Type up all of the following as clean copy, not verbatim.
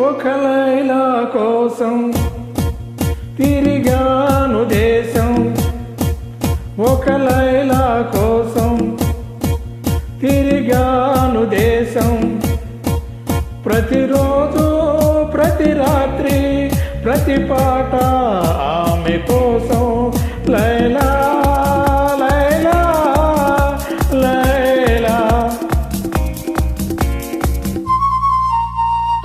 ఒక లైలా కోసం తిరిగాను దేశం, ఒక లైలా కోసం తిరిగాను దేశం. ప్రతిరోజు ప్రతి రాత్రి ప్రతి పాట ఆమె కోసం. లైలా లైలా లైలా.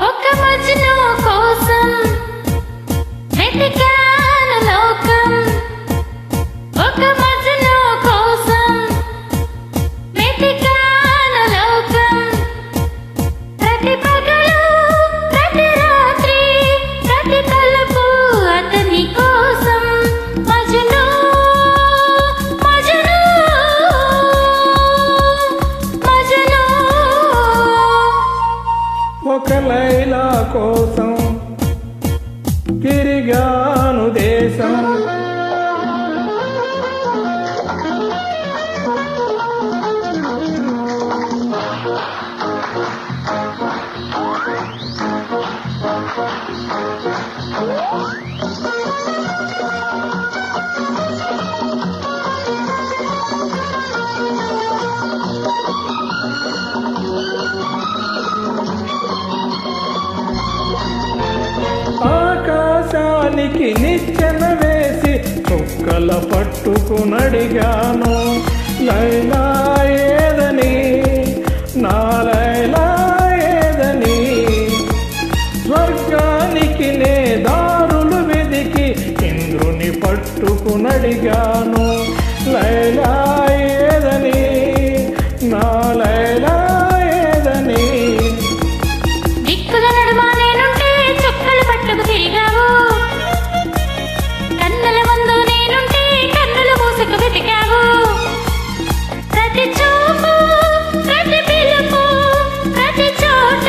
ఒక మజ్ను కోసం వెతికాను లోకం, ఒక మజ్ను కోసం వెతికాను లోకం. ప్రతి పగలు ప్రతి రాత్రి ప్రతి తలుపు అతని కోసం. మజ్ను మజ్ను మజ్ను. ఒక లైలా కోసం తిరిగాను దేశం. ఆకాశానికి నిచ్చెన వేసి చుక్కల పట్టుకునడిగాను. లైలా ఏదని, నా లైలా ఏదని. స్వర్గానికి నే దారులు వెదికి ఇంద్రుని పట్టుకునడిగాను. లైలా ఏదని, నా లైలా ఏదని. దిక్కుల నడుమ నేనుంటే చుక్కలు పట్టుకు తిరిగావు, కన్నుల ముందు నేనుంటే కన్నులు మూసుకు వెతికావు. ప్రతి చూపు ప్రతి పిలుపు ప్రతి చోట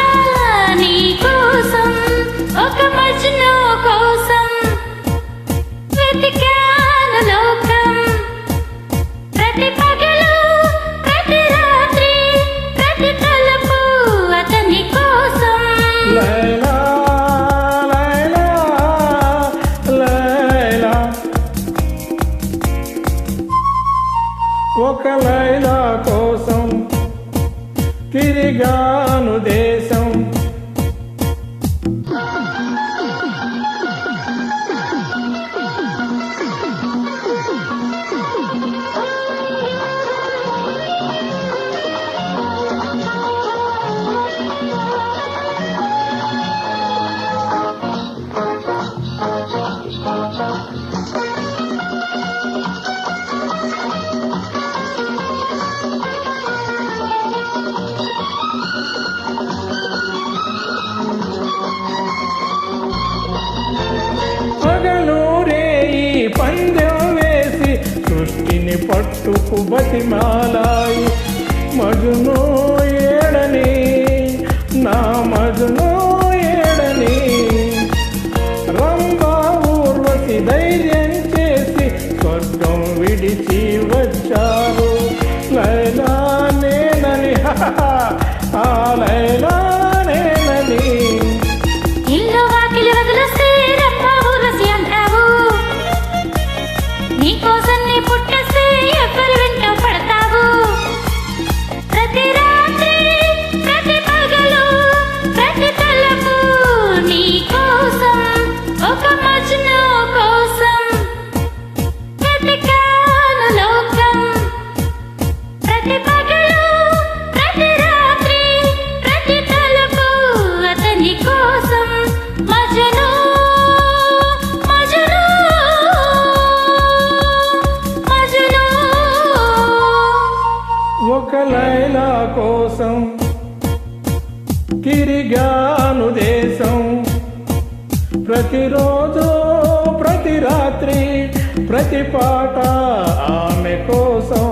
నీ కోసం. ఒక మజ్ను కోసం వెతికాను లోకం, ప్రతి పగలు ప్రతి రాత్రి ప్రతి తలుపు అతని కోసం. లైలా లైలా లైలా. ఒక లైలా కోసం తిరిగాను దేశం. పగలూరే ఈ పందెం వేసి సృష్టిని పట్టుకు బతిమాలాయి. మజును ఏడని, నా మజును ఏడని. రంభా ఊర్వశి ధైర్యం చేసి స్వర్గం విడిచి వచ్చారు. లైలా నేనని, ఆ లైలా నేనని. ఇల్లు వాకిలి వదిలేస్తే రంభా ఊర్వశి అంటావు, నీకోసం నీ పుట్టేస్తే ఎవరి వెంట పడతావు. ప్రతి రాత్రి ప్రతి పగలు ప్రతి తలుపు నీ కోసం. ఒక మజ్ను కోసం వెతికాను లోకం, ప్రతి పగలు ప్రతి రాత్రి ప్రతి తలుపు అతని కోసం. మజ్ను మజ్ను మజ్ను. ఒక లైలా కోసం తిరిగాను దేశం. ప్రతిరోజు ప్రతి రాత్రి ప్రతి పాట ఆమె కోసం.